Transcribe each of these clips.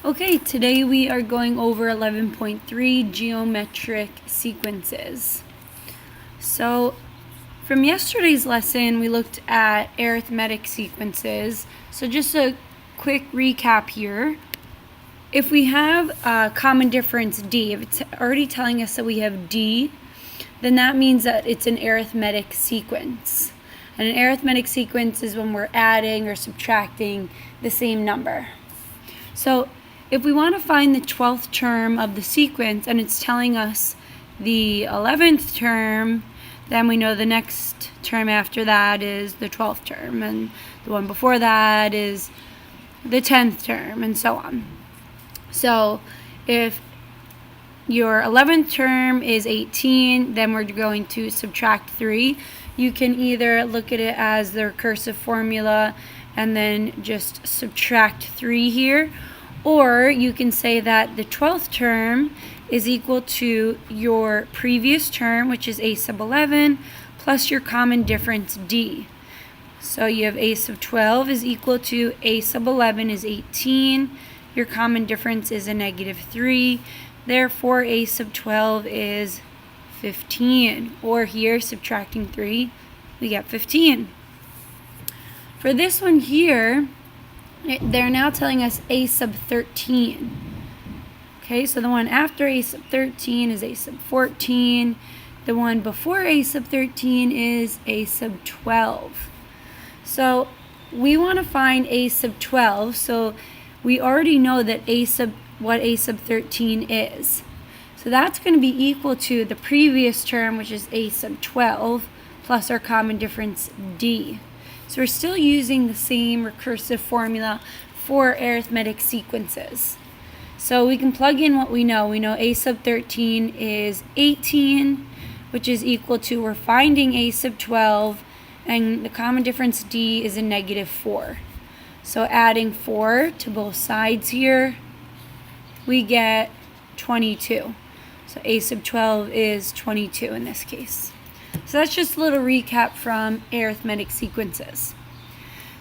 Okay, today we are going over 11.3 geometric sequences. So from yesterday's lesson, we looked at arithmetic sequences. So just a quick recap here. If we have a common difference D, if it's already telling us that we have D, then that means that it's an arithmetic sequence. And an arithmetic sequence is when we're adding or subtracting the same number. So if we want to find the 12th term of the sequence and it's telling us the 11th term, then we know the next term after that is the 12th term, and the one before that is the 10th term, and so on. So if your 11th term is 18, then we're going to subtract 3. You can either look at it as the recursive formula and then just subtract 3 here, or you can say that the 12th term is equal to your previous term, which is a sub 11, plus your common difference D. So you have a sub 12 is equal to a sub 11 is 18. Your common difference is a negative 3. Therefore, a sub 12 is 15. Or here, subtracting 3, we get 15. For this one here, they're now telling us a sub 13. Okay, so the one after a sub 13 is a sub 14. The one before a sub 13 is a sub 12. So we want to find a sub 12. So we already know that what a sub 13 is. So that's going to be equal to the previous term, which is a sub 12, plus our common difference D. So we're still using the same recursive formula for arithmetic sequences. So we can plug in what we know. We know a sub 13 is 18, which is equal to, we're finding a sub 12, and the common difference D is a negative 4. So adding 4 to both sides here, we get 22. So a sub 12 is 22 in this case. So that's just a little recap from arithmetic sequences.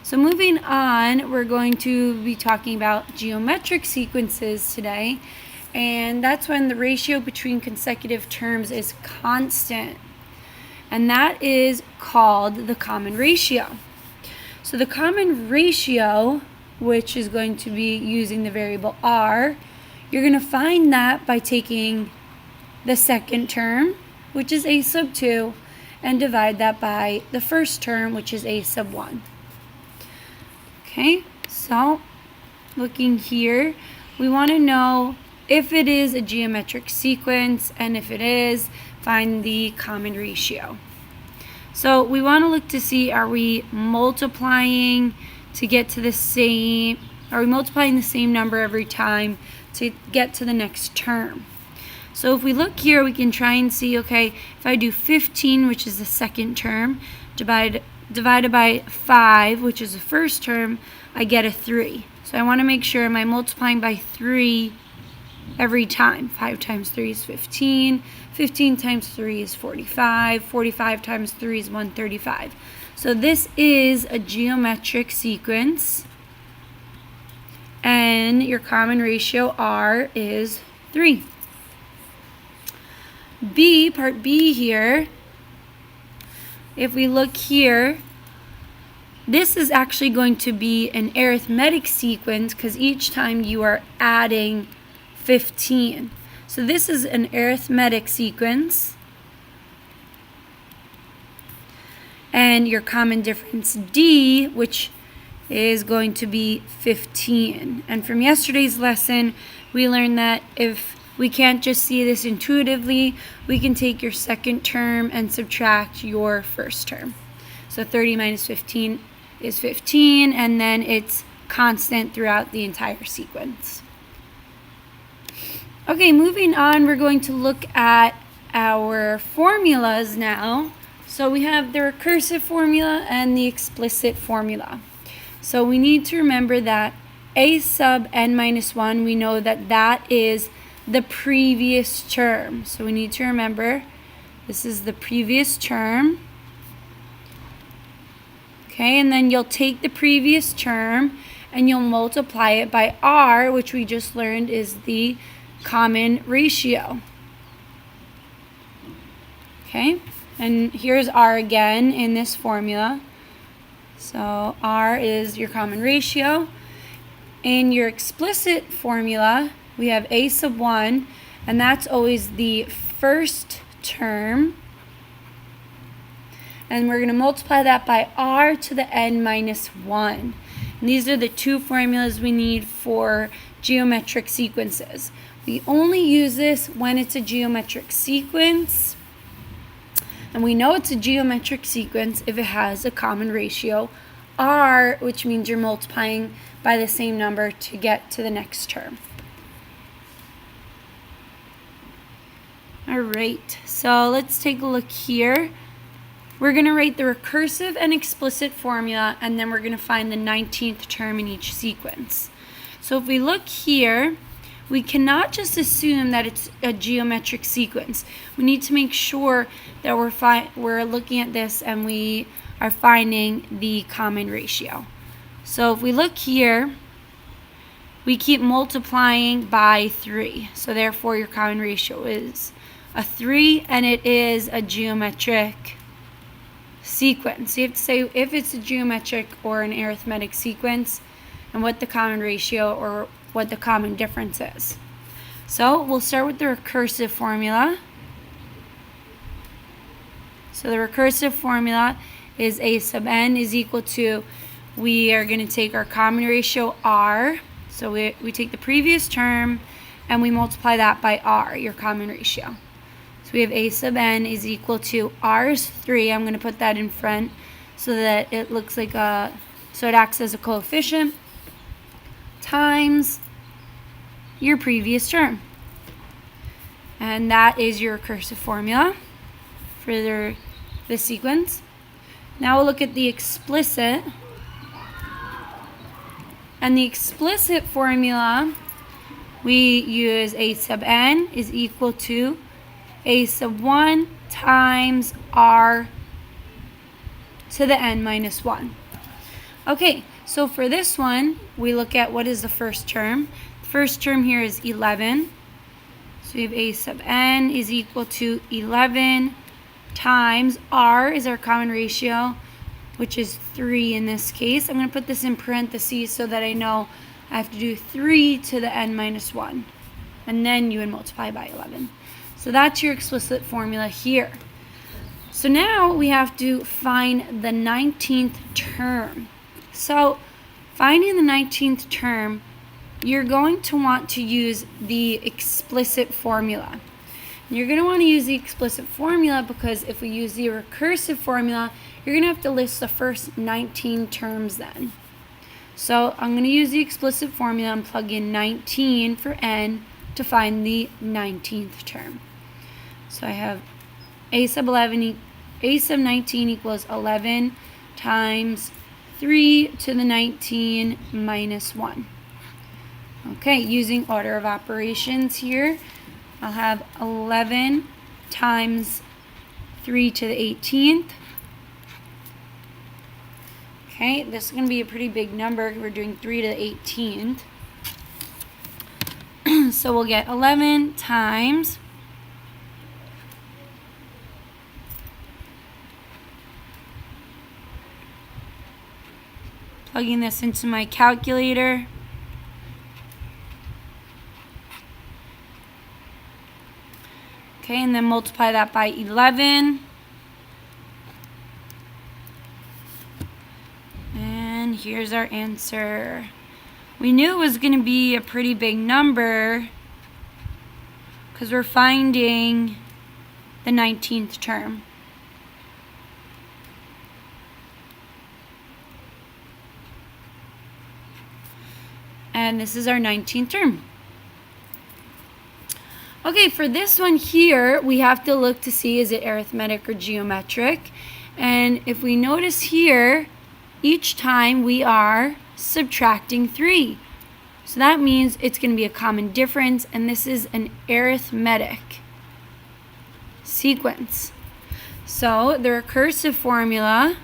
So moving on, we're going to be talking about geometric sequences today, and that's when the ratio between consecutive terms is constant, and that is called the common ratio. So the common ratio, which is going to be using the variable r, you're going to find that by taking the second term, which is a sub 2, and divide that by the first term, which is a sub 1. Okay, so looking here, we want to know if it is a geometric sequence, and if it is, find the common ratio. So we want to look to see, are we multiplying to get to the same, are we multiplying the same number every time to get to the next term? So if we look here, we can try and see, okay, if I do 15, which is the second term, divided by 5, which is the first term, I get a 3. So I want to make sure, am I multiplying by 3 every time? 5 times 3 is 15. 15 times 3 is 45. 45 times 3 is 135. So this is a geometric sequence, and your common ratio R is 3. Part B here, if we look here, this is actually going to be an arithmetic sequence because each time you are adding 15. So this is an arithmetic sequence, and your common difference D, which is going to be 15. And from yesterday's lesson, we learned that if we can't just see this intuitively, we can take your second term and subtract your first term. So 30 minus 15 is 15, and then it's constant throughout the entire sequence. Okay, moving on, we're going to look at our formulas now. So we have the recursive formula and the explicit formula. So we need to remember that a sub n minus 1, we know that that is the previous term. So we need to remember this is the previous term. Okay, and then you'll take the previous term and you'll multiply it by r, which we just learned is the common ratio. Okay, and here's r again in this formula. So r is your common ratio. In your explicit formula, we have a sub 1, and that's always the first term. And we're going to multiply that by r to the n minus 1. And these are the two formulas we need for geometric sequences. We only use this when it's a geometric sequence. And we know it's a geometric sequence if it has a common ratio r, which means you're multiplying by the same number to get to the next term. All right, so let's take a look here. We're going to write the recursive and explicit formula, and then we're going to find the 19th term in each sequence. So if we look here, we cannot just assume that it's a geometric sequence. We need to make sure that we're looking at this and we are finding the common ratio. So if we look here, we keep multiplying by 3. So therefore your common ratio is a 3, and it is a geometric sequence. You have to say if it's a geometric or an arithmetic sequence and what the common ratio or what the common difference is. So we'll start with the recursive formula. So the recursive formula is a sub n is equal to, we are going to take our common ratio r, so we take the previous term and we multiply that by r, your common ratio. So we have a sub n is equal to r is 3, I'm going to put that in front so that it looks like so it acts as a coefficient, times your previous term. And that is your recursive formula for the sequence. Now we'll look at the explicit. And the explicit formula, we use a sub n is equal to a sub 1 times r to the n minus 1. Okay, so for this one, we look at what is the first term. The first term here is 11. So we have a sub n is equal to 11 times r is our common ratio, which is 3 in this case. I'm going to put this in parentheses so that I know I have to do 3 to the n minus 1. And then you would multiply by 11. So that's your explicit formula here. So now we have to find the 19th term. So finding the 19th term, you're going to want to use the explicit formula. And you're going to want to use the explicit formula because if we use the recursive formula, you're going to have to list the first 19 terms then. So I'm going to use the explicit formula and plug in 19 for n to find the 19th term. So I have a sub 19 equals 11 times 3 to the 19 minus 1. Okay, using order of operations here, I'll have 11 times 3 to the 18th. Okay, this is going to be a pretty big number. We're doing 3 to the 18th. So we'll get 11 times plugging this into my calculator. Okay, and then multiply that by 11. And here's our answer. We knew it was going to be a pretty big number because we're finding the 19th term. And this is our 19th term. Okay, for this one here, we have to look to see is it arithmetic or geometric. And if we notice here, each time we are subtracting 3. So that means it's going to be a common difference, and this is an arithmetic sequence. So the recursive formula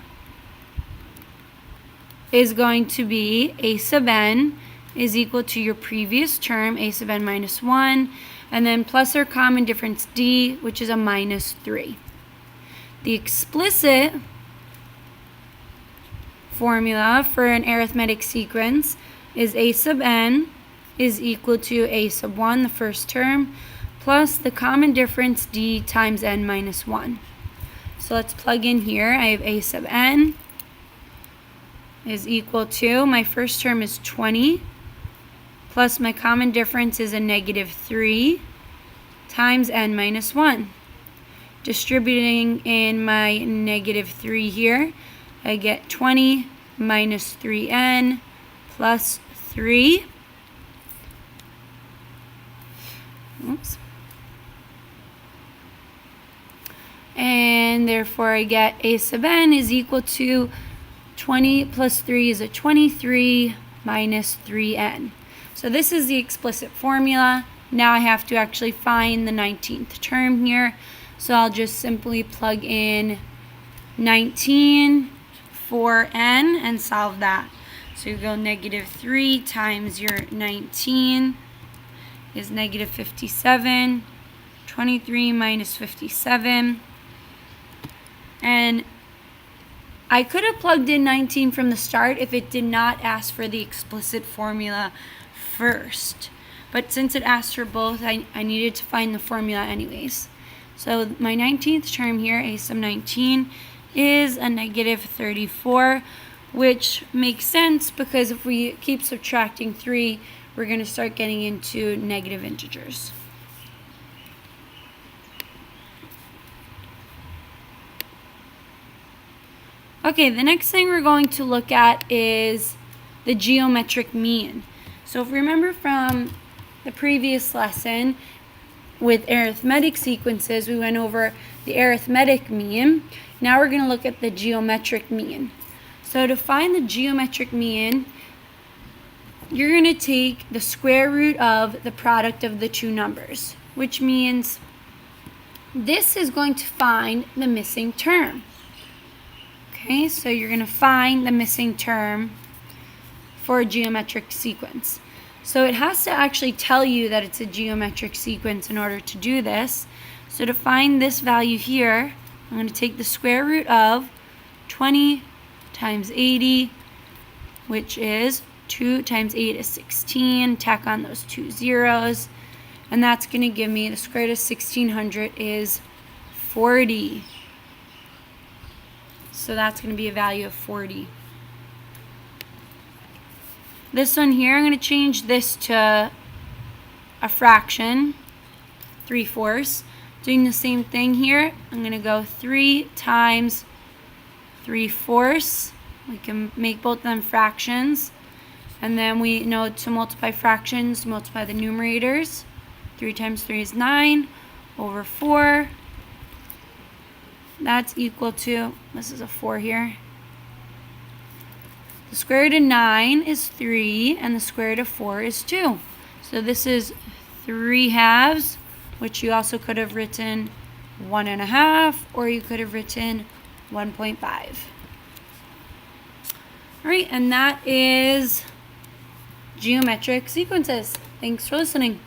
is going to be a sub n is equal to your previous term, a sub n minus 1, and then plus our common difference d, which is a minus 3. The explicit formula for an arithmetic sequence is a sub n is equal to a sub 1, the first term, plus the common difference d times n minus 1. So let's plug in here. I have a sub n is equal to, my first term is 20, plus my common difference is a negative 3 times n minus 1. Distributing in my negative 3 here, I get 20 minus 3n plus 3. Oops. And therefore I get a sub n is equal to 20 plus 3 is a 23 minus 3n. So this is the explicit formula. Now I have to actually find the 19th term here. So I'll just simply plug in 19 for n and solve that. So you go negative 3 times your 19 is negative 57. 23 minus 57. And I could have plugged in 19 from the start if it did not ask for the explicit formula first. But since it asked for both, I needed to find the formula anyways. So my 19th term here, a sub 19, is a negative 34, which makes sense because if we keep subtracting 3, we're going to start getting into negative integers. Okay, the next thing we're going to look at is the geometric mean. So if we remember from the previous lesson with arithmetic sequences, we went over the arithmetic mean. Now we're going to look at the geometric mean. So to find the geometric mean, you're going to take the square root of the product of the two numbers, which means this is going to find the missing term. Okay, so you're going to find the missing term for a geometric sequence. So it has to actually tell you that it's a geometric sequence in order to do this. So to find this value here, I'm going to take the square root of 20 times 80, which is 2 times 8 is 16. Tack on those two zeros. And that's going to give me the square root of 1600 is 40. So that's going to be a value of 40. This one here, I'm going to change this to a fraction, 3/4. Doing the same thing here, I'm going to go 3 times 3/4. We can make both of them fractions. And then we know to multiply fractions, multiply the numerators. 3 times 3 is 9 over 4. That's equal to, this is a 4 here. The square root of 9 is 3, and the square root of 4 is 2. So this is 3/2, which you also could have written 1.5, or you could have written 1.5. All right, and that is geometric sequences. Thanks for listening.